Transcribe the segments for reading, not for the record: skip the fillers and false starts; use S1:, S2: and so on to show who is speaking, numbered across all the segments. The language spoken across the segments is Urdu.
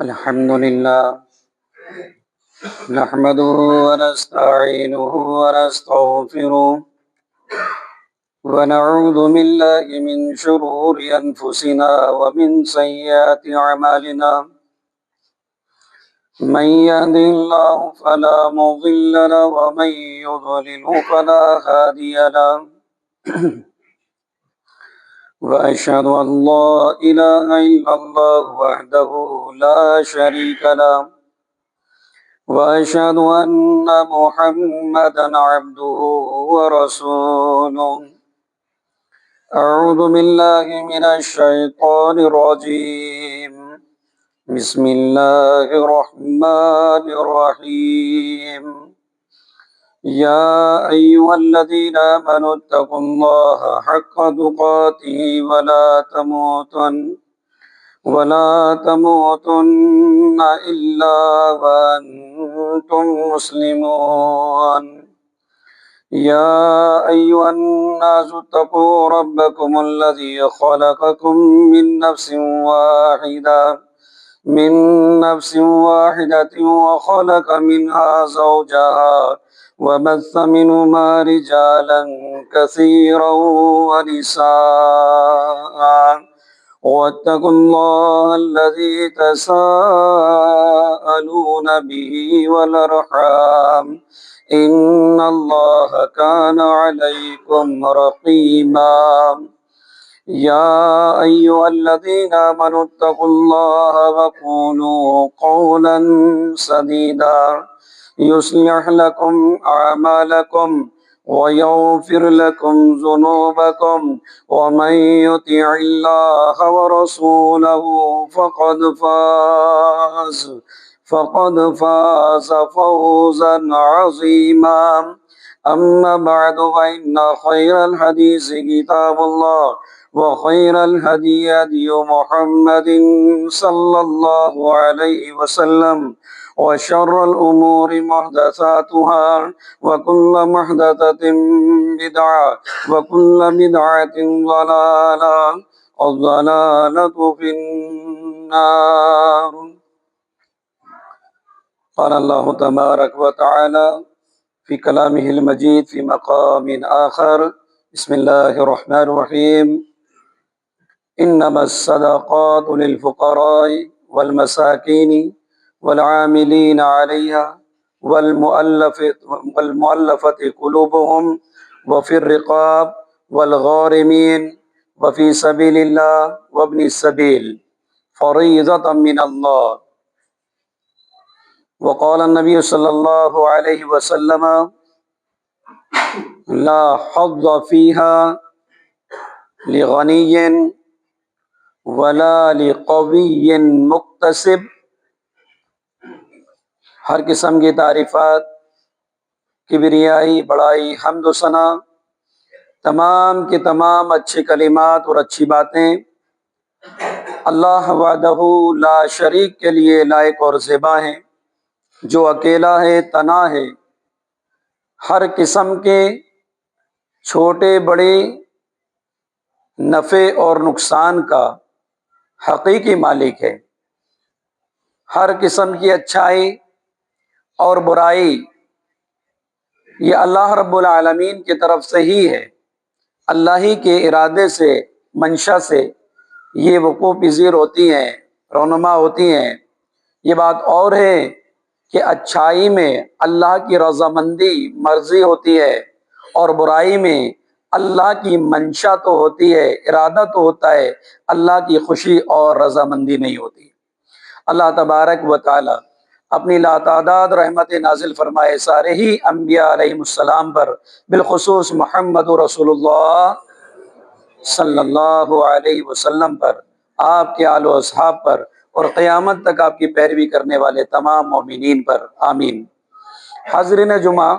S1: الحمد لله نحمده ونستعينه ونستغفره ونعوذ بالله من شرور أنفسنا ومن سيئات أعمالنا من يهد الله فلا مضل له ومن يضلل فلا هادي له وأشهد أن لا إله إلا الله وحده لا شريك له وأشهد أن محمدا عبده ورسوله أعوذ بالله من الشيطان الرجيم بسم الله الرحمن الرحيم يا أيها الذين آمنوا اتقوا الله حق تقاته ولا تموتن إلا وأنتم مسلمون يا أيها الناس اتقوا ربكم الذي خلقكم من نفس واحدة وخلق منها زوجها وبث منهما رجالا كثيرا ونساء واتقوا الله الذي تساءلون به والأرحام إن الله كان عليكم رقيبا يا أيها الذين آمنوا اتقوا الله وقولوا قولا سديدا يصلح لكم أعمالكم ويغفر لكم ذنوبكم ومن يطع الله ورسوله فقد فاز فوزا عظيما أما بعد فإن خير الحديث كتاب الله وخير الهدي هدي محمد صلى الله عليه وسلم وشر الأمور محدثاتها وكل محدثة بدعة وكل بدعة ضلالة والضلالة في النار قال الله تبارك وتعالى في كلامه المجيد في مقام آخر بسم الله الرحمن الرحيم إنما الصدقات للفقراء والمساكين والعاملين عليها والمؤلفة قلوبهم وفي الرقاب والغارمين وفي سبيل الله وابن السبيل فريضة من الله وقال النبي صلى الله عليه وسلم لا حظ فيها لغني ولا لقوی مکتسب۔ ہر قسم کی تعریفات، کبریائی، بڑائی، حمد و ثنا، تمام کے تمام اچھے کلمات اور اچھی باتیں اللہ وحدہ لا شریک کے لیے لائق اور زیبا ہیں، جو اکیلا ہے، تنہا ہے، ہر قسم کے چھوٹے بڑے نفع اور نقصان کا حقیقی مالک ہے۔ ہر قسم کی اچھائی اور برائی یہ اللہ رب العالمین کی طرف سے ہی ہے، اللہ ہی کے ارادے سے، منشا سے یہ وقوع پذیر ہوتی ہیں، رونما ہوتی ہیں۔ یہ بات اور ہے کہ اچھائی میں اللہ کی رضامندی مرضی ہوتی ہے اور برائی میں اللہ کی منشا تو ہوتی ہے، ارادہ تو ہوتا ہے، اللہ کی خوشی اور رضامندی نہیں ہوتی۔ اللہ تبارک و تعالی اپنی لاتعداد رحمت نازل فرمائے سارے ہی انبیاء علیہ السلام پر، بالخصوص محمد رسول اللہ صلی اللہ علیہ وسلم پر، آپ کے آل و اصحاب پر، اور قیامت تک آپ کی پیروی کرنے والے تمام مومنین پر، آمین۔ حاضرین جمعہ،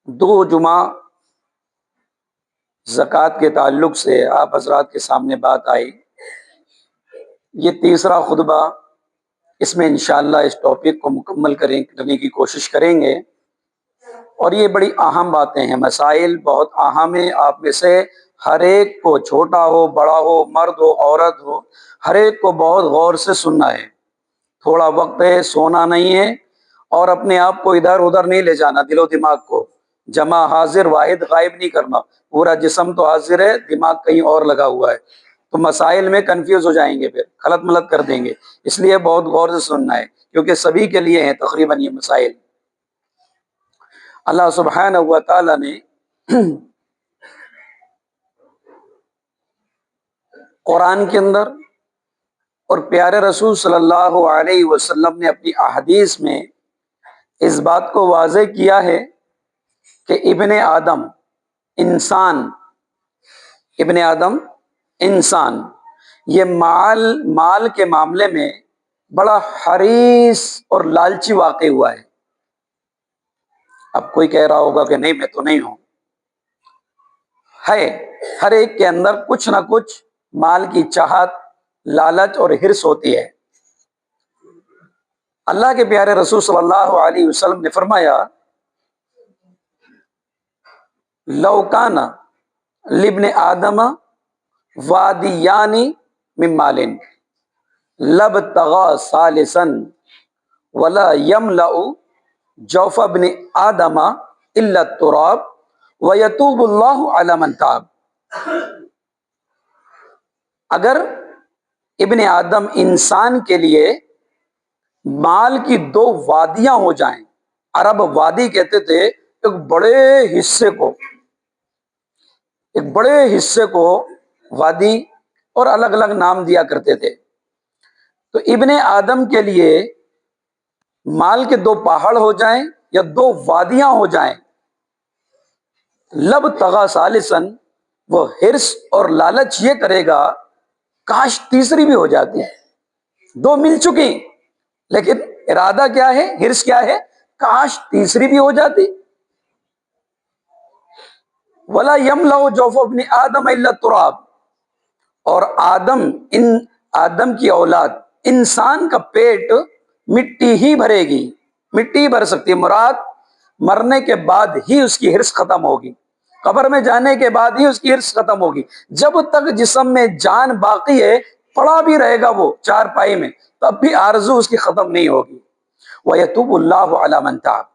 S1: دو جمعہ زکوٰۃ کے تعلق سے آپ حضرات کے سامنے بات آئی، یہ تیسرا خطبہ، اس میں انشاءاللہ اس ٹاپک کو مکمل کرنے کی کوشش کریں گے، اور یہ بڑی اہم باتیں ہیں، مسائل بہت اہم ہیں۔ آپ میں سے ہر ایک کو، چھوٹا ہو، بڑا ہو، مرد ہو، عورت ہو، ہر ایک کو بہت غور سے سننا ہے، تھوڑا وقت ہے، سونا نہیں ہے، اور اپنے آپ کو ادھر ادھر نہیں لے جانا، دل و دماغ کو جمع حاضر واحد غائب نہیں کرنا، پورا جسم تو حاضر ہے، دماغ کہیں اور لگا ہوا ہے، تو مسائل میں کنفیوز ہو جائیں گے، پھر خلط ملط کر دیں گے، اس لیے بہت غور سے سننا ہے، کیونکہ سبھی کے لیے ہیں تقریباً یہ مسائل۔ اللہ سبحانہ و تعالی نے قرآن کے اندر اور پیارے رسول صلی اللہ علیہ وسلم نے اپنی احادیث میں اس بات کو واضح کیا ہے کہ ابن آدم انسان، ابن آدم انسان یہ مال کے معاملے میں بڑا حریص اور لالچی واقع ہوا ہے۔ اب کوئی کہہ رہا ہوگا کہ نہیں میں تو نہیں ہوں، ہے، ہر ایک کے اندر کچھ نہ کچھ مال کی چاہت، لالچ اور حرص ہوتی ہے۔ اللہ کے پیارے رسول صلی اللہ علیہ وسلم نے فرمایا لو کان لابن آدم وادیان من مال لابتغى ثالثا ولا يملأ جوف ابن آدم الا التراب ويتوب الله على من تاب۔ اگر ابن آدم انسان کے لیے مال کی دو وادیاں ہو جائیں، عرب وادی کہتے تھے ایک بڑے حصے کو، ایک بڑے حصے کو وادی، اور الگ الگ نام دیا کرتے تھے، تو ابن آدم کے لیے مال کے دو پہاڑ ہو جائیں یا دو وادیاں ہو جائیں، لب تغا ثالثاً، وہ حرص اور لالچ یہ کرے گا کاش تیسری بھی ہو جاتی، دو مل چکی لیکن ارادہ کیا ہے، حرص کیا ہے، کاش تیسری بھی ہو جاتی۔ ولا یملأ جوف ابن آدم الا التراب، اور آدم کی اولاد، انسان کا پیٹ مٹی ہی بھرے گی، مٹی ہی بھر سکتی ہے، مراد مرنے کے بعد ہی اس کی حرص ختم ہوگی، قبر میں جانے کے بعد ہی اس کی حرص ختم ہوگی، جب تک جسم میں جان باقی ہے پڑا بھی رہے گا وہ چارپائی میں تب بھی آرزو اس کی ختم نہیں ہوگی۔ وَيَتُوبُ اللَّهُ عَلَى مَن تَابَ،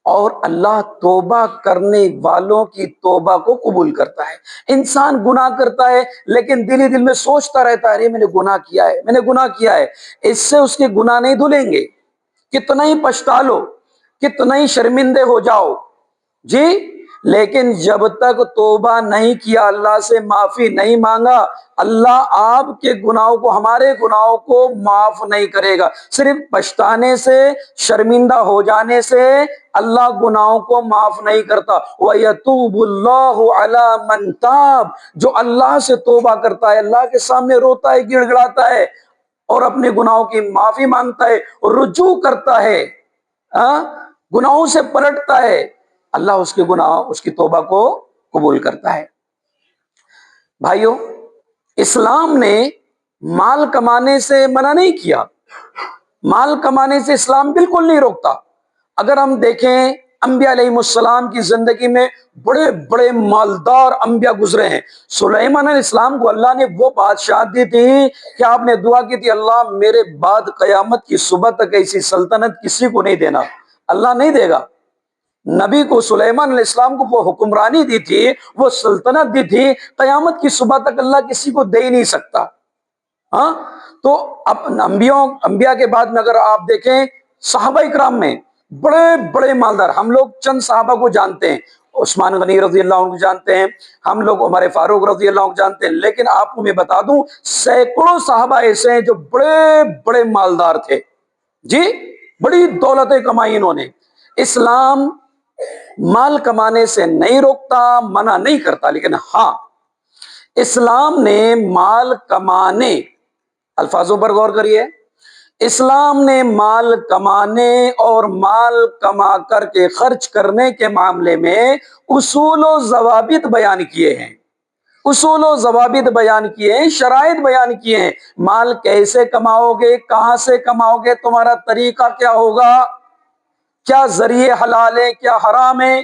S1: اور اللہ توبہ کرنے والوں کی توبہ کو قبول کرتا ہے۔ انسان گناہ کرتا ہے لیکن دل ہی دل میں سوچتا رہتا ہے ارے میں نے گناہ کیا ہے، میں نے گناہ کیا ہے، اس سے اس کے گناہ نہیں دھلیں گے، کتنا ہی پچھتا لو، کتنا ہی شرمندے ہو جاؤ جی، لیکن جب تک توبہ نہیں کیا، اللہ سے معافی نہیں مانگا، اللہ آپ کے گناہوں کو، ہمارے گناہوں کو معاف نہیں کرے گا۔ صرف پچھتانے سے، شرمندہ ہو جانے سے اللہ گناہوں کو معاف نہیں کرتا۔ وَيَتُوبُ اللَّهُ عَلَى مَن تَابَ، جو اللہ سے توبہ کرتا ہے، اللہ کے سامنے روتا ہے، گڑ گڑاتا ہے اور اپنے گناہوں کی معافی مانگتا ہے، رجوع کرتا ہے، گناہوں سے پلٹتا ہے، اللہ اس کے گناہ، اس کی توبہ کو قبول کرتا ہے۔ بھائیو، اسلام نے مال کمانے سے منع نہیں کیا، مال کمانے سے اسلام بالکل نہیں روکتا۔ اگر ہم دیکھیں انبیاء علیہ السلام کی زندگی میں بڑے بڑے مالدار انبیاء گزرے ہیں۔ سلیمان علیہ السلام کو اللہ نے وہ بادشاہت دی تھی کہ آپ نے دعا کی تھی اللہ میرے بعد قیامت کی صبح تک ایسی سلطنت کسی کو نہیں دینا، اللہ نہیں دے گا۔ نبی کو، سلیمان علیہ السلام کو وہ حکمرانی دی تھی، وہ سلطنت دی تھی، قیامت کی صبح تک اللہ کسی کو دے ہی نہیں سکتا۔ ہاں، تو اب انبیاء کے بعد میں اگر آپ دیکھیں صحابہ اکرام میں بڑے بڑے مالدار، ہم لوگ چند صحابہ کو جانتے ہیں، عثمان غنی رضی اللہ عنہ کو جانتے ہیں، ہم لوگ عمر فاروق رضی اللہ عنہ کو جانتے ہیں، لیکن آپ کو میں بتا دوں سینکڑوں صحابہ ایسے ہیں جو بڑے بڑے مالدار تھے جی، بڑی دولتیں کمائی انہوں نے۔ اسلام مال کمانے سے نہیں روکتا، منع نہیں کرتا، لیکن ہاں اسلام نے مال کمانے، الفاظوں پر غور کریے، اسلام نے مال کمانے اور مال کما کر کے خرچ کرنے کے معاملے میں اصول و ضوابط بیان کیے ہیں، اصول و ضوابط بیان کیے ہیں، شرائط بیان کیے ہیں، مال کیسے کماؤ گے، کہاں سے کماؤ گے، تمہارا طریقہ کیا ہوگا، کیا ذریعے حلال ہے کیا حرام ہے،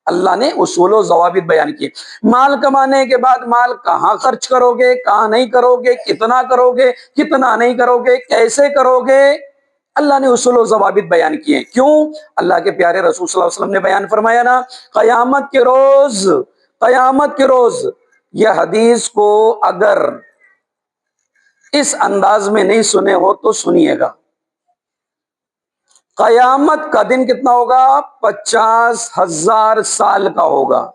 S1: اللہ نے اصول و ضوابط بیان کیے۔ مال کمانے کے بعد مال کہاں خرچ کرو گے، کہاں نہیں کرو گے، کتنا کرو گے، کتنا نہیں کرو گے، کیسے کرو گے، اللہ نے اصول و ضوابط بیان کیے ہیں۔ کیوں؟ اللہ کے پیارے رسول صلی اللہ علیہ وسلم نے بیان فرمایا نا، قیامت کے روز، قیامت کے روز یہ حدیث کو اگر اس انداز میں نہیں سنے ہو تو سنیے گا۔ قیامت کا دن کتنا ہوگا؟ 50,000 سال کا ہوگا۔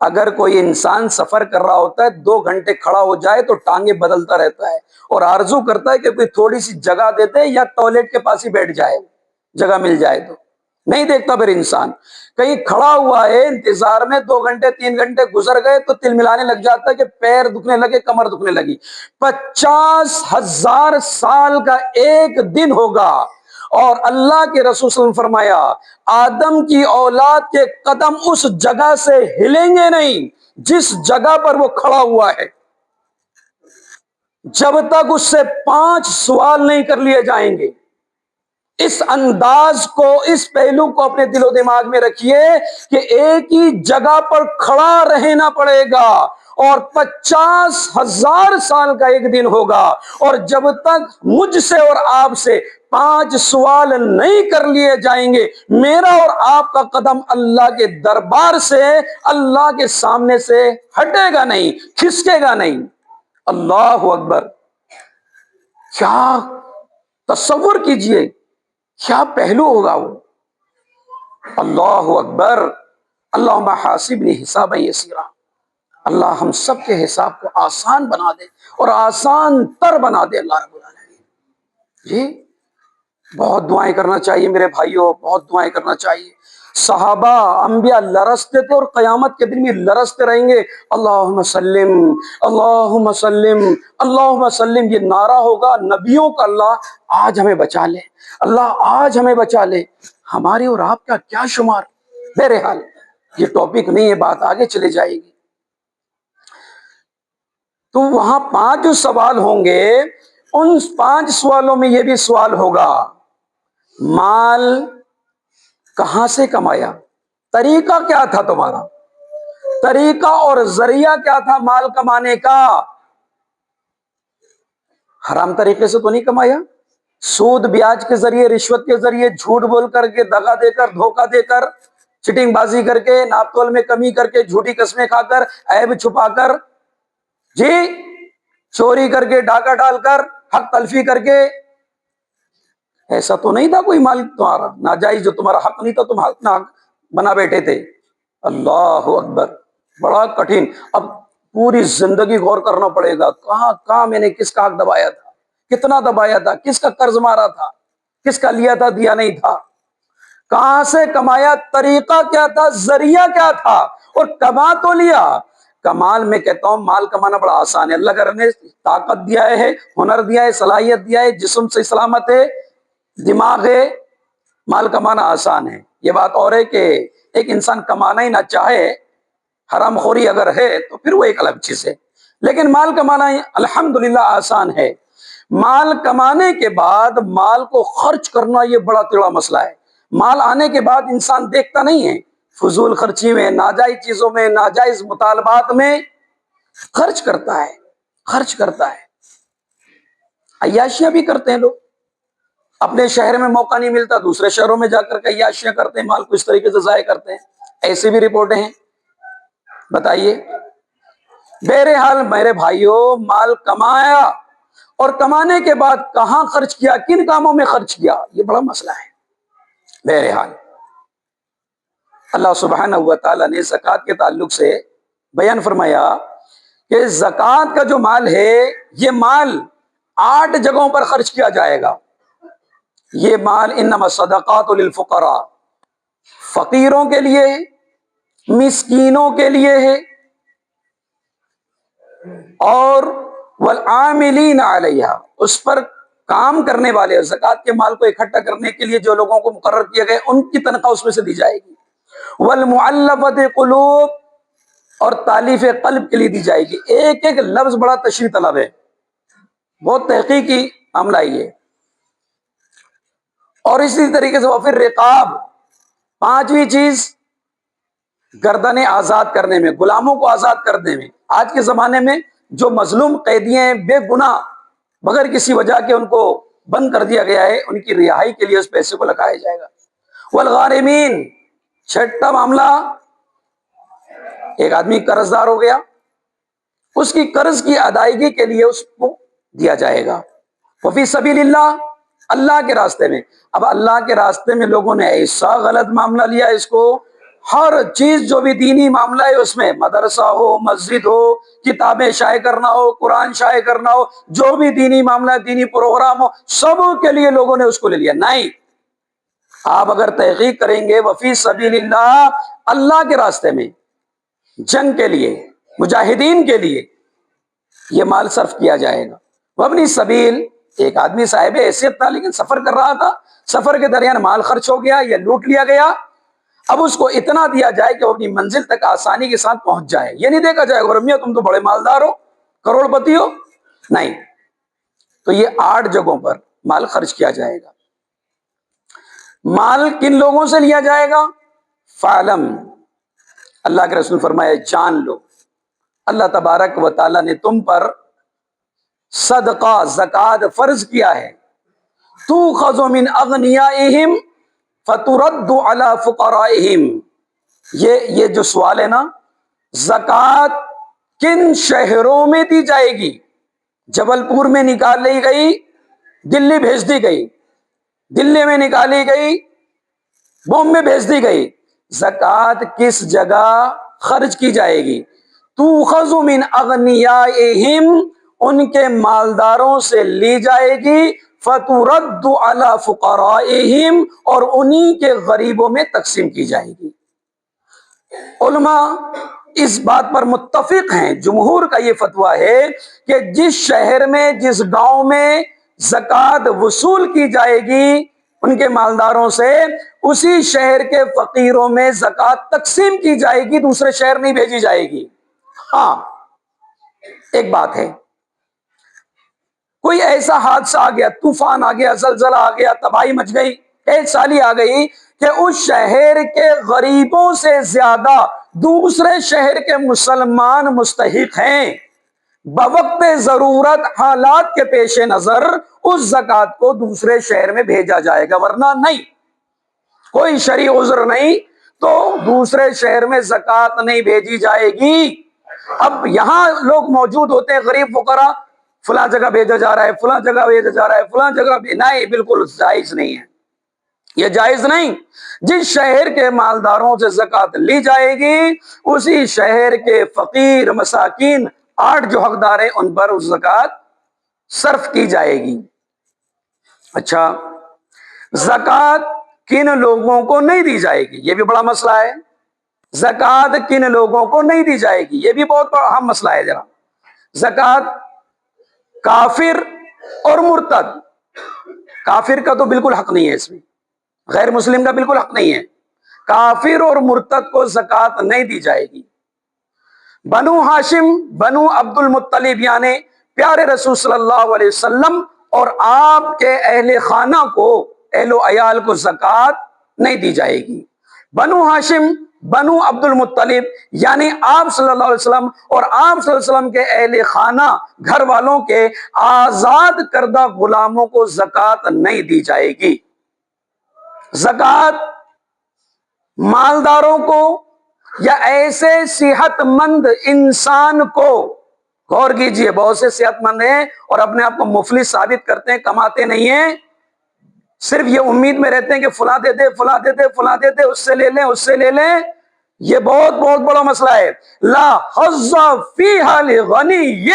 S1: اگر کوئی انسان سفر کر رہا ہوتا ہے، 2 گھنٹے کھڑا ہو جائے تو ٹانگیں بدلتا رہتا ہے اور آرزو کرتا ہے کہ کوئی تھوڑی سی جگہ دیتے یا ٹوائلٹ کے پاس ہی بیٹھ جائے، جگہ مل جائے تو نہیں دیکھتا۔ پھر انسان کہیں کھڑا ہوا ہے انتظار میں، 2 گھنٹے 3 گھنٹے گزر گئے تو تل ملانے لگ جاتا ہے کہ پیر دکھنے لگے، کمر دکھنے لگی۔ 50,000 سال کا ایک دن ہوگا، اور اللہ کے رسول صلی اللہ علیہ وسلم نے فرمایا آدم کی اولاد کے قدم اس جگہ سے ہلیں گے نہیں جس جگہ پر وہ کھڑا ہوا ہے، جب تک اس سے 5 سوال نہیں کر لیے جائیں گے۔ اس انداز کو، اس پہلو کو اپنے دل و دماغ میں رکھیے کہ ایک ہی جگہ پر کھڑا رہنا پڑے گا، اور 50,000 سال کا ایک دن ہوگا، اور جب تک مجھ سے اور آپ سے 5 سوال نہیں کر لیے جائیں گے، میرا اور آپ کا قدم اللہ کے دربار سے، اللہ کے سامنے سے ہٹے گا نہیں، کھسکے گا نہیں۔ اللہ اکبر! کیا تصور کیجئے، کیا پہلو ہوگا وہ! اللہ اکبر! اللہم حاسبنی حسابا یسیرا۔ اللہ ہم سب کے حساب کو آسان بنا دے اور آسان تر بنا دے اللہ رب العالمین۔ جی بہت دعائیں کرنا چاہیے میرے بھائیوں، بہت دعائیں کرنا چاہیے۔ صحابہ انبیاء لرزتے تھے اور قیامت کے دن بھی لرزتے رہیں گے، اللہم سلم، اللہم سلم، اللہم سلم۔ یہ نعرہ ہوگا نبیوں کا، اللہ آج ہمیں بچا لے، اللہ آج ہمیں بچا لے۔ ہماری اور آپ کا کیا شمار؟ بہرحال یہ ٹاپک نہیں ہے، بات آگے چلے جائے گی۔ تو وہاں 5 جو سوال ہوں گے، ان 5 سوالوں میں یہ بھی سوال ہوگا، مال کہاں سے کمایا؟ طریقہ کیا تھا تمہارا؟ طریقہ اور ذریعہ کیا تھا مال کمانے کا؟ حرام طریقے سے تو نہیں کمایا؟ سود بیاج کے ذریعے، رشوت کے ذریعے، جھوٹ بول کر کے، دغا دے کر، دھوکہ دے کر، چٹنگ بازی کر کے، ناپ تول میں کمی کر کے، جھوٹی قسمیں کھا کر، عیب چھپا کر، جی چوری کر کے، ڈاکہ ڈال کر، حق تلفی کر کے؟ ایسا تو نہیں تھا کوئی مال تمہارا ناجائز جو تمہارا حق نہیں تھا، تم حق نہ حق بنا بیٹھے تھے؟ اللہ اکبر! بڑا کٹھن۔ اب پوری زندگی غور کرنا پڑے گا، کہاں کہاں میں نے کس کا حق دبایا تھا، کتنا دبایا تھا، کس کا قرض مارا تھا، کس کا لیا تھا، دیا نہیں تھا، کہاں سے کمایا، طریقہ کیا تھا، ذریعہ کیا تھا، اور کما تو لیا۔ کمال میں کہتا ہوں مال کمانا بڑا آسان ہے، اللہ کا نے طاقت دیا ہے، ہنر دیا ہے، صلاحیت دیا ہے، جسم سے سلامت ہے، دماغ ہے، مال کمانا آسان ہے۔ یہ بات اور ہے کہ ایک انسان کمانا ہی نہ چاہے، حرام خوری اگر ہے تو پھر وہ ایک الگ چیز ہے، لیکن مال کمانا الحمدللہ آسان ہے۔ مال کمانے کے بعد مال کو خرچ کرنا یہ بڑا تیڑا مسئلہ ہے۔ مال آنے کے بعد انسان دیکھتا نہیں ہے، فضول خرچی میں، ناجائز چیزوں میں، ناجائز مطالبات میں خرچ کرتا ہے، خرچ کرتا ہے۔ عیاشیاں بھی کرتے ہیں لوگ، اپنے شہر میں موقع نہیں ملتا دوسرے شہروں میں جا کر کے عیاشیاں کرتے ہیں، مال کو اس طریقے سے ضائع کرتے ہیں۔ ایسی بھی رپورٹیں ہیں، بتائیے۔ بہرحال میرے بھائیوں، مال کمایا اور کمانے کے بعد کہاں خرچ کیا، کن کاموں میں خرچ کیا، یہ بڑا مسئلہ ہے۔ بہرحال اللہ سبحانہ و تعالیٰ نے زکوٰۃ کے تعلق سے بیان فرمایا کہ زکوٰۃ کا جو مال ہے، یہ مال 8 جگہوں پر خرچ کیا جائے گا۔ یہ مال انما الصدقات للفقراء، فقیروں کے لیے ہے، مسکینوں کے لیے ہے، اور والعاملین علیہا، اس پر کام کرنے والے، زکوٰۃ کے مال کو اکٹھا کرنے کے لیے جو لوگوں کو مقرر کیا گئے ان کی تنخواہ اس میں سے دی جائے گی۔ والمعلفۃ قلوب، اور تالیف قلب کے لیے دی جائے گی۔ ایک ایک لفظ بڑا تشریح طلب ہے، بہت تحقیقی معاملہ یہ۔ اور اسی طریقے سے وفر رقاب، 5ویں چیز گردنیں آزاد کرنے میں، غلاموں کو آزاد کرنے میں۔ آج کے زمانے میں جو مظلوم قیدی ہیں، بے گناہ، بغیر کسی وجہ کے ان کو بند کر دیا گیا ہے، ان کی رہائی کے لیے اس پیسے کو لگایا جائے گا۔ والغارمین، چھٹا معاملہ، ایک آدمی قرض دار ہو گیا، اس کی قرض کی ادائیگی کے لیے اس کو دیا جائے گا۔ وفی سبیل اللہ، اللہ کے راستے میں۔ اب اللہ کے راستے میں لوگوں نے ایسا غلط معاملہ لیا اس کو، ہر چیز جو بھی دینی معاملہ ہے اس میں، مدرسہ ہو، مسجد ہو، کتابیں شائع کرنا ہو، قرآن شائع کرنا ہو، جو بھی دینی معاملہ، دینی پروگرام ہو، سب کے لیے لوگوں نے اس کو لے لیا۔ نہیں، آپ اگر تحقیق کریں گے، وفی سبیل اللہ، اللہ کے راستے میں، جنگ کے لیے، مجاہدین کے لیے یہ مال صرف کیا جائے گا۔ وابن سبیل، ایک آدمی صاحب حیثیت تھا لیکن سفر کر رہا تھا، سفر کے درمیان مال خرچ ہو گیا یا لوٹ لیا گیا، اب اس کو اتنا دیا جائے کہ وہ اپنی منزل تک آسانی کے ساتھ پہنچ جائے۔ یہ نہیں دیکھا جائے گا میاں تم تو بڑے مالدار ہو، کروڑ پتی ہو، نہیں۔ تو یہ 8 جگہوں پر مال خرچ کیا جائے گا۔ مال کن لوگوں سے لیا جائے گا؟ فعلم، اللہ کے رسول فرمایا جان لو، اللہ تبارک و تعالیٰ نے تم پر صدقہ، زکوٰۃ فرض کیا ہے۔ تؤخذ من اغنیائہم فترد علی فقرائہم، یہ جو سوال ہے نا، زکوٰۃ کن شہروں میں دی جائے گی؟ جبل پور میں نکال لی گئی، دلی بھیج دی گئی، دلی میں نکالی گئی، بامبے بھیج دی گئی، زکوٰۃ کس جگہ خرچ کی جائے گی؟ تؤخذ من اغنیائہم، ان کے مالداروں سے لی جائے گی، فترد علی فقرائہم، اور انہی کے غریبوں میں تقسیم کی جائے گی۔ علماء اس بات پر متفق ہیں، جمہور کا یہ فتویٰ ہے کہ جس شہر میں، جس گاؤں میں زکوٰۃ وصول کی جائے گی ان کے مالداروں سے، اسی شہر کے فقیروں میں زکوٰۃ تقسیم کی جائے گی، دوسرے شہر نہیں بھیجی جائے گی۔ ہاں، ایک بات ہے، کوئی ایسا حادثہ آ گیا، طوفان آ گیا، زلزلہ آ گیا، تباہی مچ گئی، ایک سالی آ گئی کہ اس شہر کے غریبوں سے زیادہ دوسرے شہر کے مسلمان مستحق ہیں، بوقت ضرورت حالات کے پیش نظر اس زکوٰۃ کو دوسرے شہر میں بھیجا جائے گا، ورنہ نہیں۔ کوئی شرعی عذر نہیں تو دوسرے شہر میں زکوٰۃ نہیں بھیجی جائے گی۔ اب یہاں لوگ موجود ہوتے ہیں، غریب فقراء، فلاں جگہ بھیجا جا رہا ہے، فلاں جگہ بھیجا جا رہا ہے، فلاں جگہ نہیں، بالکل جائز نہیں ہے، یہ جائز نہیں۔ جس شہر کے مالداروں سے زکوٰۃ لی جائے گی اسی شہر کے فقیر مساکین 8 جو حقدار ہیں ان پر اس زکوٰۃ صرف کی جائے گی۔ اچھا، زکوٰۃ کن لوگوں کو نہیں دی جائے گی؟ یہ بھی بڑا مسئلہ ہے۔ زکوٰۃ کن لوگوں کو نہیں دی جائے گی؟ یہ بھی بہت بڑا اہم مسئلہ ہے۔ ذرا زکوٰۃ کافر اور مرتد، کافر کا تو بالکل حق نہیں ہے اس میں، غیر مسلم کا بالکل حق نہیں ہے، کافر اور مرتد کو زکوٰۃ نہیں دی جائے گی۔ بنو ہاشم، بنو عبد المطلب، یعنی پیارے رسول صلی اللہ علیہ وسلم اور آپ کے اہل خانہ کو، اہل و عیال کو زکوٰۃ نہیں دی جائے گی۔ بنو ہاشم، بنو عبد المطلب، یعنی آپ صلی اللہ علیہ وسلم اور آپ صلی اللہ علیہ وسلم کے اہل خانہ، گھر والوں کے آزاد کردہ غلاموں کو زکوٰۃ نہیں دی جائے گی۔ زکوٰۃ مالداروں کو یا ایسے صحت مند انسان کو، غور کیجئے، بہت سے صحت مند ہیں اور اپنے آپ کو مفلس ثابت کرتے ہیں، کماتے نہیں ہیں، صرف یہ امید میں رہتے ہیں کہ فلاں دے دے، فلاں دے دے، فلاں دے دے، اس سے لے لیں، اس سے لے لیں۔ یہ بہت بہت بڑا مسئلہ ہے۔ لا حظ فیہا لغنی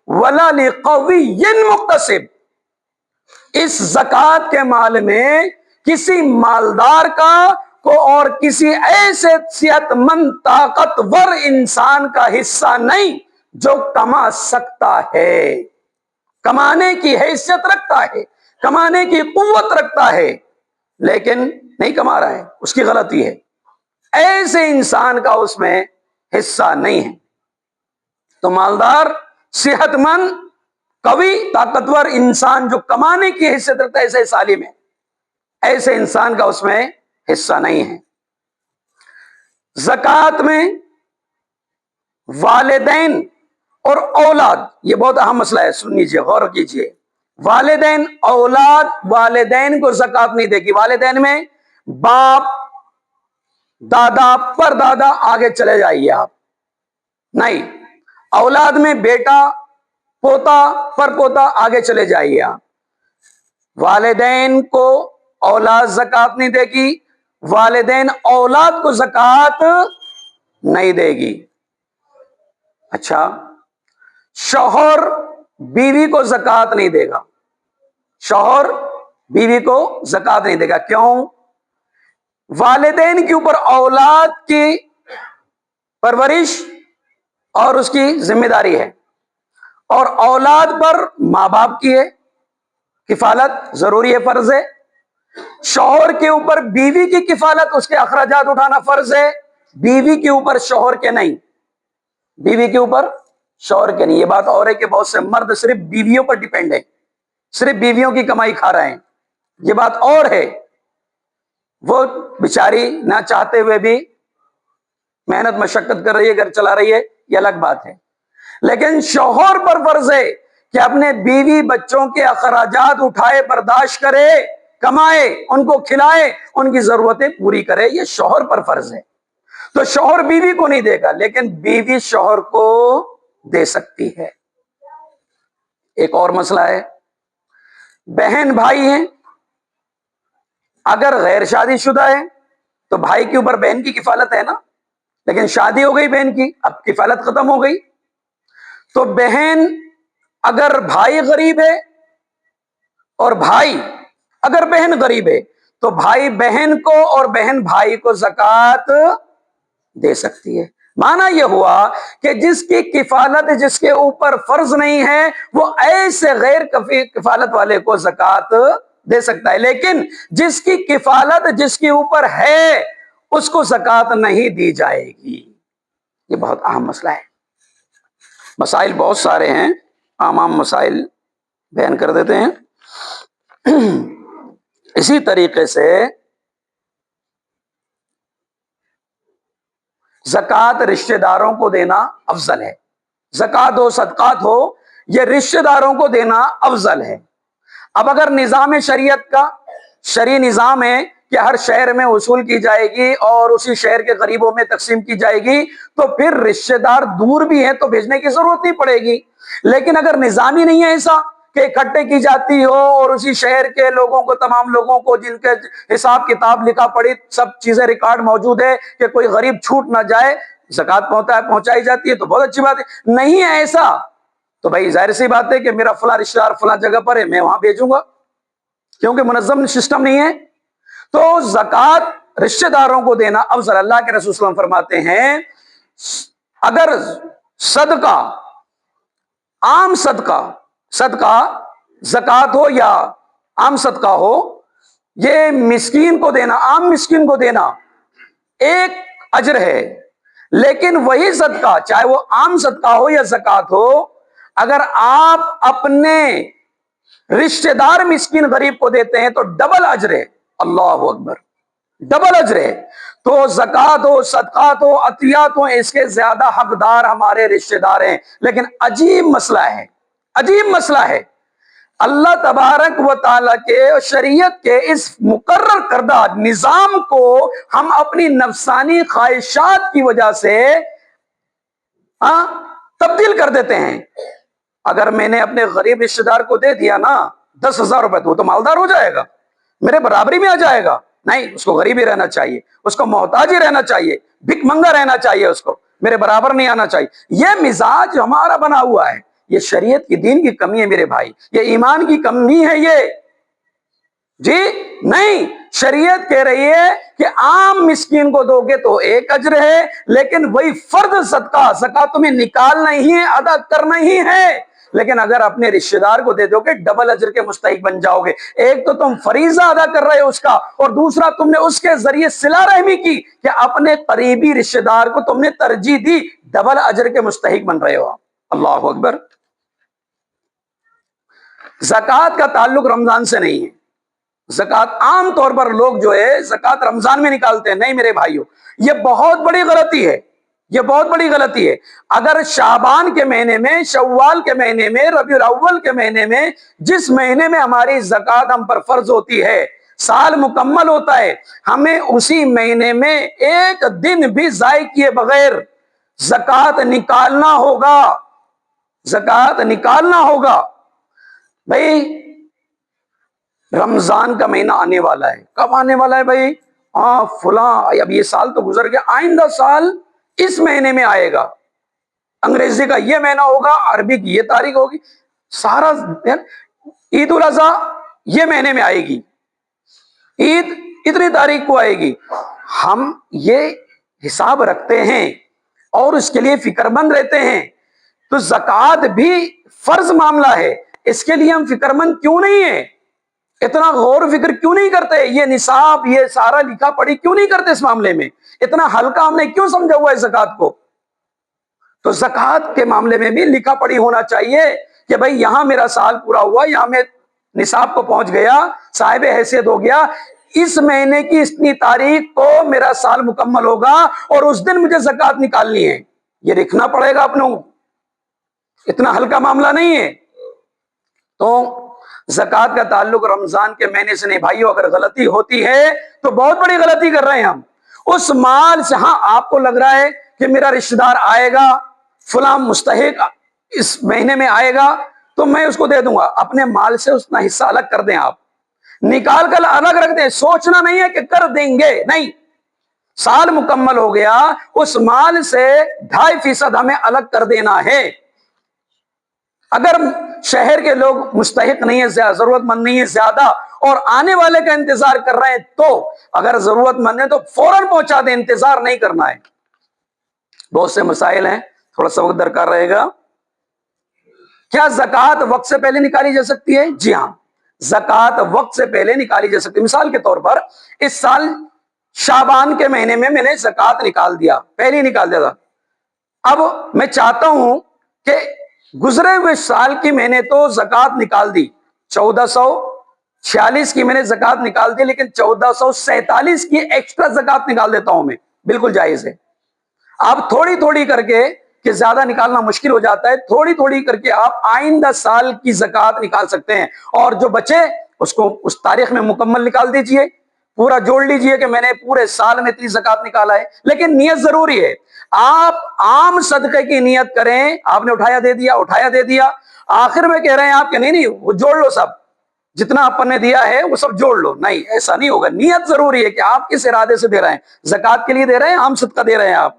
S1: ولا لقوی مقتصب، اس زکوٰۃ کے مال میں کسی مالدار کا کو اور کسی ایسے صحت مند طاقتور انسان کا حصہ نہیں جو کما سکتا ہے، کمانے کی حیثیت رکھتا ہے، کمانے کی قوت رکھتا ہے لیکن نہیں کما رہا ہے، اس کی غلطی ہے، ایسے انسان کا اس میں حصہ نہیں ہے۔ تو مالدار، صحت مند، قوی، طاقتور انسان جو کمانے کی حیثیت رکھتا ہے، ایسے سالم ہے، ایسے انسان کا اس میں حصہ نہیں ہے۔ زکوٰۃ میں والدین اور اولاد، یہ بہت اہم مسئلہ ہے، سن لیجیے، غور کیجیے۔ والدین اولاد والدین کو زکات نہیں دے گی. والدین میں باپ دادا پر دادا آگے چلے جائیے آپ, نہیں. اولاد میں بیٹا پوتا پر پوتا آگے چلے جائیے آپ. والدین کو اولاد زکات نہیں دے گی, والدین اولاد کو زکات نہیں دے گی. اچھا, شوہر بیوی کو زکات نہیں دے گا, شوہر بیوی کو زکات نہیں دے گا. کیوں؟ والدین کے اوپر اولاد کی پرورش اور اس کی ذمہ داری ہے, اور اولاد پر ماں باپ کی ہے, کفالت ضروری ہے, فرض ہے. شوہر کے اوپر بیوی کی کفالت, اس کے اخراجات اٹھانا فرض ہے, بیوی کے اوپر شوہر کے نہیں, بیوی کے اوپر شوہر کے نہیں. یہ بات اور ہے کہ بہت سے مرد صرف بیویوں پر ڈیپینڈ ہے, صرف بیویوں کی کمائی کھا رہے ہیں, یہ بات اور ہے. وہ بیچاری نہ چاہتے ہوئے بھی محنت مشقت کر رہی ہے, گھر چلا رہی ہے, یہ الگ بات ہے. لیکن شوہر پر فرض ہے کہ اپنے بیوی بچوں کے اخراجات اٹھائے, برداشت کرے, کمائے, ان کو کھلائے, ان کی ضرورتیں پوری کرے, یہ شوہر پر فرض ہے. تو شوہر بیوی کو نہیں دے گا, لیکن بیوی شوہر کو دے سکتی ہے. ایک اور مسئلہ ہے, بہن بھائی ہیں, اگر غیر شادی شدہ ہے تو بھائی کے اوپر بہن کی کفالت ہے نا, لیکن شادی ہو گئی بہن کی, اب کفالت ختم ہو گئی. تو بہن اگر بھائی غریب ہے, اور بھائی اگر بہن غریب ہے, تو بھائی بہن کو اور بہن بھائی کو زکات دے سکتی ہے. معنی یہ ہوا کہ جس کی کفالت جس کے اوپر فرض نہیں ہے, وہ ایسے غیر کفالت والے کو زکات دے سکتا ہے, لیکن جس کی کفالت جس کے اوپر ہے اس کو زکات نہیں دی جائے گی. یہ بہت اہم مسئلہ ہے. مسائل بہت سارے ہیں, عام مسائل بیان کر دیتے ہیں. اسی طریقے سے زکات رشتہ داروں کو دینا افضل ہے. زکات ہو صدقات ہو, یہ رشتہ داروں کو دینا افضل ہے. اب اگر نظام شریعت کا شرعی نظام ہے کہ ہر شہر میں وصول کی جائے گی اور اسی شہر کے غریبوں میں تقسیم کی جائے گی, تو پھر رشتہ دار دور بھی ہیں تو بھیجنے کی ضرورت نہیں پڑے گی. لیکن اگر نظام ہی نہیں ہے ایسا کہ اکٹھے کی جاتی ہو اور اسی شہر کے لوگوں کو, تمام لوگوں کو جن کے حساب کتاب لکھا پڑی سب چیزیں ریکارڈ موجود ہے کہ کوئی غریب چھوٹ نہ جائے, زکات پہنچائی جاتی ہے, تو بہت اچھی بات ہے. نہیں ہے ایسا تو بھائی ظاہر سی بات ہے کہ میرا فلاں رشتہ دار فلاں جگہ پر ہے, میں وہاں بھیجوں گا, کیونکہ منظم سسٹم نہیں ہے. تو زکات رشتہ داروں کو دینا افضل. اللہ کے رسول صلی اللہ علیہ وسلم فرماتے ہیں اگر صدقہ, عام صدقہ زکات ہو یا عام صدقہ ہو, یہ مسکین کو دینا, عام مسکین کو دینا ایک اجر ہے. لیکن وہی صدقہ چاہے وہ عام صدقہ ہو یا زکات ہو, اگر آپ اپنے رشتہ دار مسکین غریب کو دیتے ہیں تو ڈبل اجر ہے. اللہ اکبر, ڈبل اجر ہے. تو زکات ہو صدقات ہو عطیات ہو, اس کے زیادہ حقدار ہمارے رشتہ دار ہیں. لیکن عجیب مسئلہ ہے, عجیب مسئلہ ہے, اللہ تبارک و تعالیٰ کے شریعت کے اس مقرر کردہ نظام کو ہم اپنی نفسانی خواہشات کی وجہ سے تبدیل کر دیتے ہیں. اگر میں نے اپنے غریب رشتہ دار کو دے دیا نا 10,000 روپے, تو وہ تو مالدار ہو جائے گا, میرے برابری میں آ جائے گا. نہیں, اس کو غریب ہی رہنا چاہیے, اس کو محتاج ہی رہنا چاہیے, بھک منگا رہنا چاہیے, اس کو میرے برابر نہیں آنا چاہیے. یہ مزاج ہمارا بنا ہوا ہے. یہ شریعت کی دین کی کمی ہے میرے بھائی, یہ ایمان کی کمی ہے. یہ جی نہیں, شریعت کہہ رہی ہے کہ عام مسکین کو دو گے تو ایک اجر ہے, لیکن وہی فرض صدقہ زکات تمہیں نکالنا ہی ہے, ادا کرنا ہی ہے. لیکن اگر اپنے رشتہ دار کو دے دو گے ڈبل اجر کے مستحق بن جاؤ گے. ایک تو تم فریضہ ادا کر رہے ہو اس کا, اور دوسرا تم نے اس کے ذریعے صلہ رحمی کی کہ اپنے قریبی رشتہ دار کو تم نے ترجیح دی, ڈبل اجر کے مستحق بن رہے ہو. اللہ اکبر. زکات کا تعلق رمضان سے نہیں ہے. زکات عام طور پر لوگ جو ہے زکات رمضان میں نکالتے ہیں. نہیں میرے بھائیوں, یہ بہت بڑی غلطی ہے. یہ بہت بڑی غلطی ہے۔ اگر شعبان کے مہینے میں، شوال کے مہینے میں، ربیع الاول کے مہینے میں، جس مہینے میں ہماری زکوٰۃ ہم پر فرض ہوتی ہے، سال مکمل ہوتا ہے، ہمیں اسی مہینے میں ایک دن بھی ضائع کیے بغیر زکوٰۃ نکالنا ہوگا، زکوٰۃ نکالنا ہوگا۔ بھائی رمضان کا مہینہ آنے والا ہے، کب آنے والا ہے بھائی؟ فلاں، اب یہ سال تو گزر گیا، آئندہ سال اس مہینے میں آئے گا، انگریزی کا یہ مہینہ ہوگا، عربی کی یہ تاریخ ہوگی، سارا عید الاضحیٰ یہ مہینے میں آئے گی، عید اتنی تاریخ کو آئے گی۔ ہم یہ حساب رکھتے ہیں اور اس کے لیے فکر مند رہتے ہیں، تو زکوٰۃ بھی فرض معاملہ ہے، اس کے لیے ہم فکر مند کیوں نہیں ہیں؟ اتنا غور و فکر کیوں نہیں کرتے؟ یہ نصاب، یہ سارا لکھا پڑھی کیوں نہیں کرتے؟ اس معاملے میں اتنا ہلکا ہم نے کیوں سمجھا ہوا ہے زکوٰۃ کو؟ تو زکوٰۃ کے معاملے میں بھی لکھا پڑھی ہونا چاہیے کہ بھائی یہاں میرا سال پورا ہوا، یہاں میں نصاب کو پہنچ گیا، صاحب حیثیت ہو گیا، اس مہینے کی اتنی تاریخ کو میرا سال مکمل ہوگا اور اس دن مجھے زکوٰۃ نکالنی ہے، یہ لکھنا پڑے گا اپنوں، اتنا ہلکا معاملہ نہیں ہے۔ تو زکوٰۃ کا تعلق رمضان کے مہینے سے نہیں بھائیو، اگر غلطی ہوتی ہے تو بہت بڑی غلطی کر رہے ہیں ہم۔ اس مال سے، ہاں آپ کو لگ رہا ہے کہ میرا رشتہ دار آئے گا، فلاں مستحق اس مہینے میں آئے گا تو میں اس کو دے دوں گا، اپنے مال سے اس کا حصہ الگ کر دیں، آپ نکال کر الگ رکھ دیں، سوچنا نہیں ہے کہ کر دیں گے، نہیں، سال مکمل ہو گیا، اس مال سے 2.5% ہمیں الگ کر دینا ہے۔ اگر شہر کے لوگ مستحق نہیں ہے، ضرورت مند نہیں ہے زیادہ، اور آنے والے کا انتظار کر رہے ہیں، تو اگر ضرورت مند ہے تو فوراً پہنچا دیں، انتظار نہیں کرنا ہے۔ بہت سے مسائل ہیں، تھوڑا سا وقت درکار رہے گا۔ کیا زکوٰۃ وقت سے پہلے نکالی جا سکتی ہے؟ جی ہاں، زکوٰۃ وقت سے پہلے نکالی جا سکتی ہے۔ مثال کے طور پر اس سال شعبان کے مہینے میں نے زکوٰۃ نکال دیا، پہلے ہی نکال دیا تھا، اب میں چاہتا ہوں کہ گزرے ہوئے سال کی میں نے تو زکوٰۃ نکال دی، 1446 کی میں نے زکوٰۃ نکال دی، لیکن 1447 کی ایکسٹرا زکوٰۃ نکال دیتا ہوں میں، بالکل جائز ہے۔ آپ تھوڑی تھوڑی کر کے، کہ زیادہ نکالنا مشکل ہو جاتا ہے، تھوڑی تھوڑی کر کے آپ آئندہ سال کی زکوٰۃ نکال سکتے ہیں، اور جو بچے اس کو اس تاریخ میں مکمل نکال دیجئے، پورا جوڑ لیجئے کہ میں نے پورے سال میں اتنی زکوٰۃ نکالا ہے۔ لیکن نیت ضروری ہے، آپ عام صدقے کی نیت کریں، آپ نے اٹھایا دے دیا، آخر میں کہہ رہے ہیں آپ کہ نہیں وہ جوڑ لو، سب جتنا آپ نے دیا ہے وہ سب جوڑ لو، نہیں، ایسا نہیں ہوگا۔ نیت ضروری ہے کہ آپ کس ارادے سے دے رہے ہیں، زکوٰۃ کے لیے دے رہے ہیں، عام صدقہ دے رہے ہیں آپ۔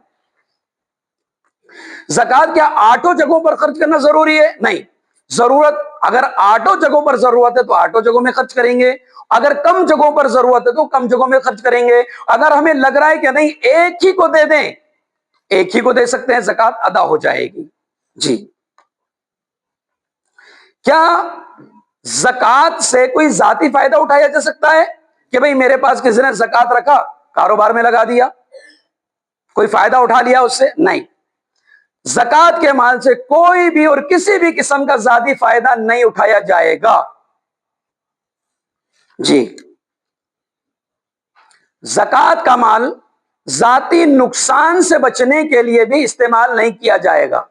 S1: زکوٰۃ کیا 8 جگہوں پر خرچ کرنا ضروری ہے؟ نہیں، ضرورت، اگر 8 جگہوں پر ضرورت ہے تو 8 جگہوں میں خرچ کریں گے، اگر کم جگہوں پر ضرورت ہے تو کم جگہوں میں خرچ کریں گے۔ اگر ہمیں لگ رہا ہے کہ نہیں ایک ہی کو دے دیں، ایک ہی کو دے سکتے ہیں، زکوٰۃ ادا ہو جائے گی۔ جی، کیا زکوٰۃ سے کوئی ذاتی فائدہ اٹھایا جا سکتا ہے کہ بھئی میرے پاس کسی نے زکوٰۃ رکھا، کاروبار میں لگا دیا، کوئی فائدہ اٹھا لیا اس سے؟ نہیں، زکوٰۃ کے مال سے کوئی بھی اور کسی بھی قسم کا ذاتی فائدہ نہیں اٹھایا جائے گا۔ جی، زکوٰۃ کا مال ذاتی نقصان سے بچنے کے لیے بھی استعمال نہیں کیا جائے گا۔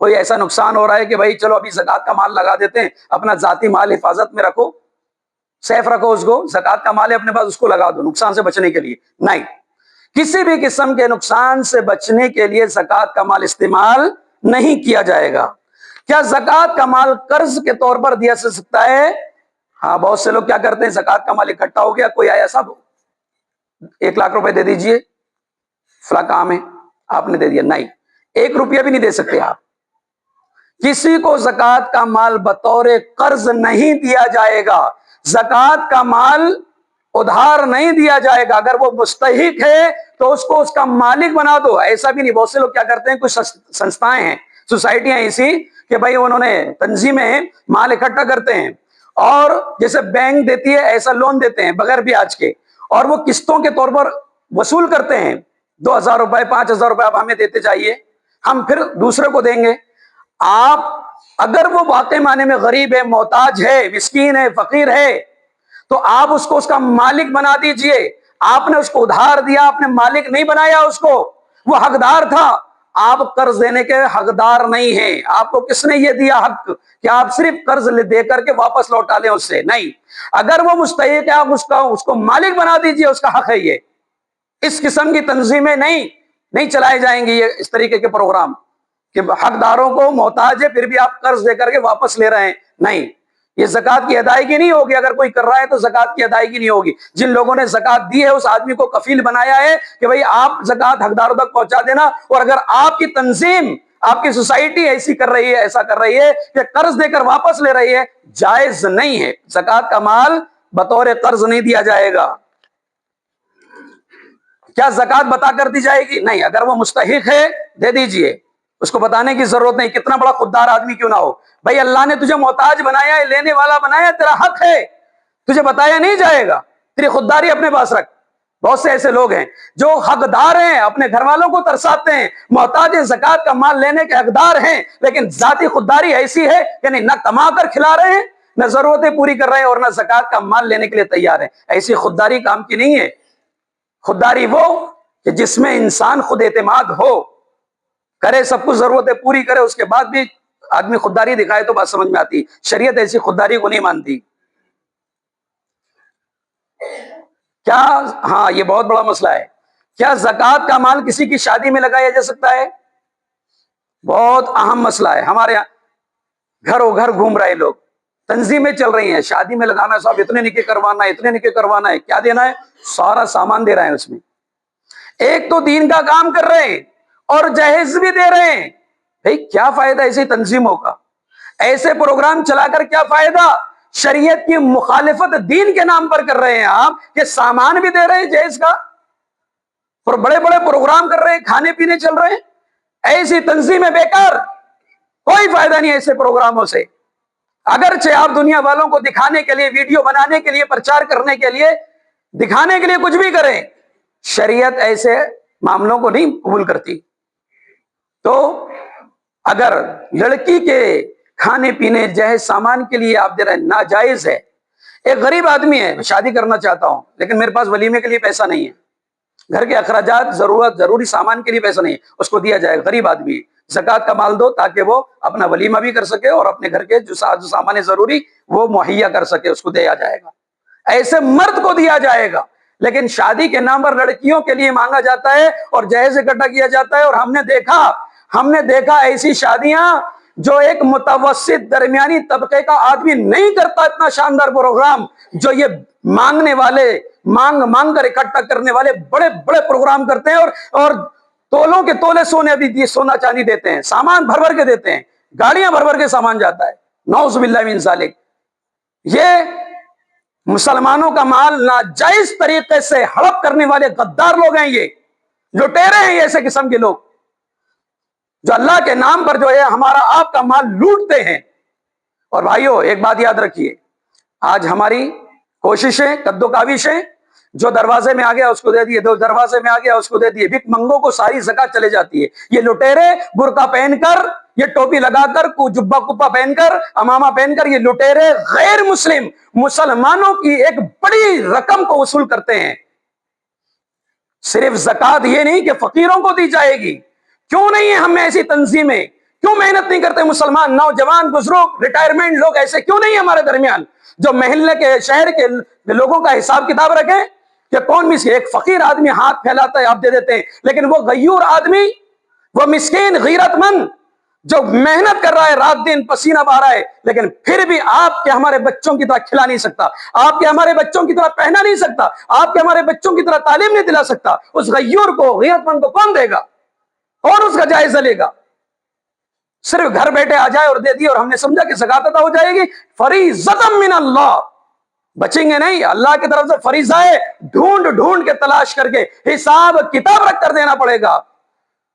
S1: کوئی ایسا نقصان ہو رہا ہے کہ بھائی چلو ابھی زکوٰۃ کا مال لگا دیتے ہیں، اپنا ذاتی مال حفاظت میں رکھو، سیف رکھو اس کو، زکوٰۃ کا مال ہے اپنے پاس، اس کو لگا دو نقصان سے بچنے کے لیے، نہیں، کسی بھی قسم کے نقصان سے بچنے کے لیے زکوٰۃ کا مال استعمال نہیں کیا جائے گا۔ کیا زکوٰۃ کا مال قرض کے طور پر دیا جا سکتا ہے؟ ہاں، بہت سے لوگ کیا کرتے ہیں، زکوٰۃ کا مال اکٹھا ہو گیا، کوئی آیا، صاحب 1 لاکھ روپے دے دیجئے، فلاں کام ہے، آپ نے دے دیا، نہیں، 1 روپیہ بھی نہیں دے سکتے آپ۔ کسی کو زکوٰۃ کا مال بطور قرض نہیں دیا جائے گا، زکوٰۃ کا مال ادھار نہیں دیا جائے گا، اگر وہ مستحق ہے تو اس کو اس کا مالک بنا دو۔ ایسا بھی نہیں، بہت سے لوگ کیا کرتے ہیں، کچھ سنستھائیں ہیں، سوسائٹیاں ایسی کہ بھائی انہوں نے تنظیمیں مال اکٹھا کرتے ہیں، اور جیسے بینک دیتی ہے ایسا لون دیتے ہیں بغیر بیاج کے، اور وہ قسطوں کے طور پر وصول کرتے ہیں، 2000 روپے 5000 روپے آپ ہمیں دیتے جائیے، ہم پھر دوسرے کو دیں گے۔ آپ اگر وہ واقعی معنی میں غریب ہے، محتاج ہے، مسکین ہے، فقیر ہے، تو آپ اس کو اس کا مالک بنا دیجئے۔ آپ نے اس کو ادھار دیا، آپ نے مالک نہیں بنایا اس کو، وہ حقدار تھا، آپ قرض دینے کے حقدار نہیں ہیں. آپ کو کس نے یہ دیا حق کہ آپ صرف قرض دے کر کے واپس لوٹا لیں اس سے؟ نہیں. اگر وہ مستحق ہے آپ اس کو مالک بنا دیجئے، اس کا حق ہے. یہ اس قسم کی تنظیمیں نہیں چلائے جائیں گی، یہ اس طریقے کے پروگرام کہ حقداروں کو محتاج ہے پھر بھی آپ قرض دے کر کے واپس لے رہے ہیں. نہیں، یہ زکوٰۃ کی ادائیگی نہیں ہوگی. اگر کوئی کر رہا ہے تو زکوٰۃ کی ادائیگی نہیں ہوگی. جن لوگوں نے زکوٰۃ دی ہے اس آدمی کو کفیل بنایا ہے کہ بھئی آپ زکوٰۃ حقداروں تک پہنچا دینا. اور اگر آپ کی تنظیم، آپ کی سوسائٹی ایسی کر رہی ہے، ایسا کر رہی ہے کہ قرض دے کر واپس لے رہی ہے، جائز نہیں ہے. زکوٰۃ کا مال بطور قرض نہیں دیا جائے گا. کیا زکوٰۃ بتا کر دی جائے گی؟ نہیں. اگر وہ مستحق ہے دے دیجئے، اس کو بتانے کی ضرورت نہیں، کتنا بڑا خوددار آدمی کیوں نہ ہو. بھائی اللہ نے تجھے محتاج بنایا ہے، لینے والا بنایا، تیرا حق ہے، تجھے بتایا نہیں جائے گا. تیری خودداری اپنے پاس رکھ. بہت سے ایسے لوگ ہیں جو حقدار ہیں، اپنے گھر والوں کو ترساتے ہیں، محتاج زکوٰۃ کا مال لینے کے حقدار ہیں، لیکن ذاتی خودداری ایسی ہے کہ نہ کما کر کھلا رہے ہیں، نہ ضرورتیں پوری کر رہے ہیں، اور نہ زکوٰۃ کا مال لینے کے لیے تیار ہیں. ایسی خودداری کام کی نہیں ہے. خودداری وہ کہ جس میں انسان خود اعتماد ہو، کرے سب کچھ ضرورتیں پوری کرے، اس کے بعد بھی آدمی خودداری دکھائے تو بات سمجھ میں آتی. شریعت ایسی خودداری کو نہیں مانتی. کیا ہاں یہ بہت بڑا مسئلہ ہے. کیا زکوٰۃ کا مال کسی کی شادی میں لگایا جا سکتا ہے؟ بہت اہم مسئلہ ہے. ہمارے یہاں گھروں گھر گھوم رہے لوگ، تنظیمیں چل رہی ہیں، شادی میں لگانا ہے صاحب، اتنے نکاح کروانا ہے، اتنے نکاح کروانا ہے. کیا دینا ہے؟ سارا سامان دے رہے ہیں. اس میں ایک تو دین کا کام کر رہے ہیں اور جہیز بھی دے رہے ہیں. بھئی کیا فائدہ ایسی تنظیموں کا؟ ایسے پروگرام چلا کر کیا فائدہ؟ شریعت کی مخالفت دین کے نام پر کر رہے ہیں آپ، کہ سامان بھی دے رہے ہیں جہیز کا، اور بڑے بڑے پروگرام کر رہے ہیں، کھانے پینے چل رہے ہیں. ایسی تنظیمیں بیکار، کوئی فائدہ نہیں ایسے پروگراموں سے. اگرچہ آپ دنیا والوں کو دکھانے کے لیے، ویڈیو بنانے کے لیے، پرچار کرنے کے لیے، دکھانے کے لیے کچھ بھی کریں، شریعت ایسے معاملوں کو نہیں قبول کرتی. تو اگر لڑکی کے کھانے پینے جہیز سامان کے لیے آپ دے رہے ہیں، ناجائز ہے. ایک غریب آدمی ہے، شادی کرنا چاہتا ہوں لیکن میرے پاس ولیمے کے لیے پیسہ نہیں ہے، گھر کے اخراجات، ضروری سامان کے لیے پیسہ نہیں ہے، اس کو دیا جائے گا. غریب آدمی ہے، زکوٰۃ کا مال دو تاکہ وہ اپنا ولیمہ بھی کر سکے اور اپنے گھر کے جو سامان ضروری وہ مہیا کر سکے، اس کو دیا جائے گا. ایسے مرد کو دیا جائے گا. لیکن شادی کے نام پر لڑکیوں کے لیے مانگا جاتا ہے اور جہیز اکٹھا کیا جاتا ہے. اور ہم نے دیکھا ایسی شادیاں جو ایک متوسط درمیانی طبقے کا آدمی نہیں کرتا. اتنا شاندار پروگرام جو یہ مانگنے والے مانگ کر اکٹھا کرنے والے بڑے بڑے پروگرام کرتے ہیں، اور تولوں کے تولے سونا چاندی دیتے ہیں، سامان بھر بھر کے دیتے ہیں، گاڑیاں بھر بھر کے سامان جاتا ہے. نعوذ باللہ من ذالک. یہ مسلمانوں کا مال ناجائز طریقے سے ہڑپ کرنے والے غدار لوگ ہیں، یہ لٹیرے ہیں. یہ ایسے قسم کے لوگ جو اللہ کے نام پر جو ہے ہمارا آپ کا مال لوٹتے ہیں. اور بھائیو ایک بات یاد رکھیے، آج ہماری کوششیں، قد و کاوشیں، جو دروازے میں آ گیا اس کو دے دیے، دو دروازے میں آ گیا اس کو دے دیے، بھک منگوں کو ساری زکوٰۃ چلے جاتی ہے. یہ لٹیرے برقع پہن کر، یہ ٹوپی لگا کر، جبہ کپا پہن کر، امامہ پہن کر، یہ لٹیرے غیر مسلم مسلمانوں کی ایک بڑی رقم کو وصول کرتے ہیں. صرف زکوٰۃ یہ نہیں کہ فقیروں کو دی جائے گی. کیوں نہیں ہے ہم ایسی تنظیمیں؟ کیوں محنت نہیں کرتے مسلمان نوجوان بزرگ ریٹائرمنٹ لوگ ایسے کیوں نہیں ہمارے درمیان جو محلے کے شہر کے لوگوں کا حساب کتاب رکھیں کہ کون ایک فقیر آدمی ہاتھ پھیلاتا ہے آپ دے دیتے ہیں، لیکن وہ غیور آدمی، وہ مسکین غیرت مند جو محنت کر رہا ہے، رات دن پسینہ بہا رہا ہے، لیکن پھر بھی آپ کے ہمارے بچوں کی طرح کھلا نہیں سکتا، آپ کے ہمارے بچوں کی طرح پہنا نہیں سکتا، آپ کے ہمارے بچوں کی طرح تعلیم نہیں دلا سکتا. اس غیور کو، غیرت مند کو کون دے گا اور اس کا جائزہ لے گا؟ صرف گھر بیٹھے آ جائے اور دے دی اور ہم نے سمجھا کہ زکوٰۃ ادا ہو جائے گی. فریضۃ من اللہ، بچیں گے نہیں. اللہ کی طرف سے فریضہ ہے، ڈھونڈ کے تلاش کر کے حساب کتاب رکھ کر دینا پڑے گا.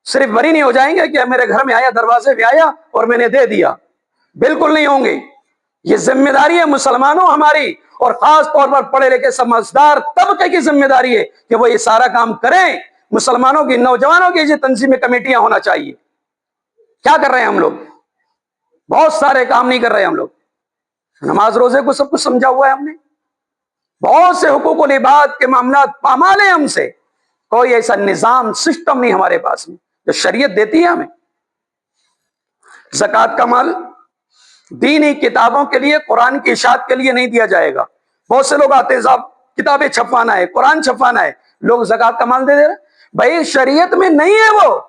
S1: صرف بری نہیں ہو جائیں گے کہ میرے گھر میں آیا، دروازے پہ آیا اور میں نے دے دیا. بالکل نہیں ہوں گے. یہ ذمہ داری ہے مسلمانوں ہماری، اور خاص طور پر پڑھے لکھے سمجھدار طبقے کی ذمہ داری ہے کہ وہ یہ سارا کام کریں. مسلمانوں کی، نوجوانوں کی یہ تنظیمیں، کمیٹیاں ہونا چاہیے. کیا کر رہے ہیں ہم لوگ؟ بہت سارے کام نہیں کر رہے ہم لوگ. نماز روزے کو سب کچھ سمجھا ہوا ہے ہم نے، بہت سے حقوق و العباد کے معاملات پامال ہیں ہم سے. کوئی ایسا نظام، سسٹم نہیں ہمارے پاس میں. جو شریعت دیتی ہے ہمیں. زکوٰۃ کا مال دینی کتابوں کے لیے، قرآن کی اشاعت کے لیے نہیں دیا جائے گا. بہت سے لوگ آتے ہیں صاحب کتابیں چھپوانا ہے، قرآن چھپوانا ہے، لوگ زکوٰۃ کا مال دے دے رہے. بھائی شریعت میں نہیں ہے وہ.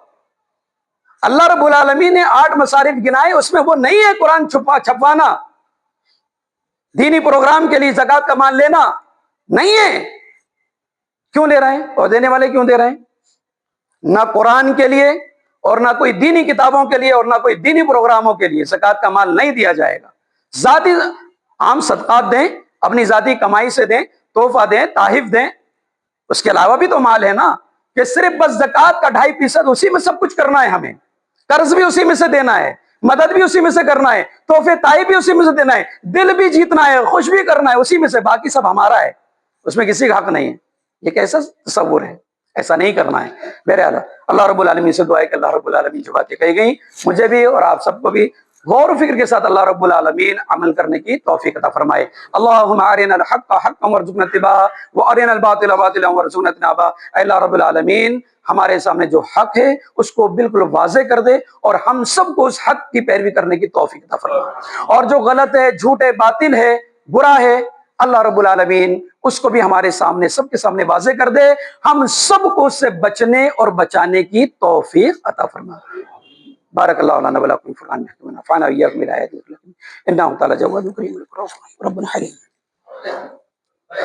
S1: اللہ رب العالمین نے 8 مصارف گنائے، اس میں وہ نہیں ہے قرآن چھپوانا. دینی پروگرام کے لیے زکوٰۃ کا مال لینا نہیں ہے. کیوں لے رہے ہیں؟ اور دینے والے کیوں دے رہے ہیں؟ نہ قرآن کے لیے اور نہ کوئی دینی کتابوں کے لیے اور نہ کوئی دینی پروگراموں کے لیے زکوٰۃ کا مال نہیں دیا جائے گا. ذاتی عام صدقات دیں، اپنی ذاتی کمائی سے دیں، تحفہ دیں، تحائف دیں. اس کے علاوہ بھی تو مال ہے نا، کہ صرف بس زکوٰۃ کا 2.5% اسی میں سب کچھ کرنا ہے. ہمیں قرض بھی اسی میں سے دینا ہے، مدد بھی اسی میں سے کرنا ہے، تحفے تحائف بھی اسی میں سے دینا ہے، دل بھی جیتنا ہے، خوش بھی کرنا ہے اسی میں سے. باقی سب ہمارا ہے، اس میں کسی کا حق نہیں ہے. یہ کیسا تصور ہے؟ ایسا نہیں کرنا ہے. بہرحال اللہ رب العالمین سے دعا ہے کہ اللہ رب العالمین جو باتیں کہی گئی مجھے بھی اور آپ سب کو بھی غور و فکر کے ساتھ اللہ رب العالمین عمل کرنے کی توفیق عطا فرمائے. اللہم ارنا الحق حقا وارزقنا اتباعہ وارنا الباطل باطلا وارزقنا اجتنابہ. اے اللہ رب العالمین ہمارے سامنے جو حق ہے اس کو بالکل واضح کر دے اور ہم سب کو اس حق کی پیروی کرنے کی توفیق عطا فرمائے. اور جو غلط ہے، جھوٹ ہے، باطل ہے، برا ہے، اللہ رب العالمین اس کو بھی ہمارے سامنے سب کے سامنے واضح کر دے. ہم سب کو اس سے بچنے اور بچانے کی توفیق عطا فرمائے. بارک اللہ لنا ولکم فی القرآن الحکیم ونفعنا وإیاکم بالآیات والذکر الحکیم انہ تعالی جواد کریم ربنا حلیم.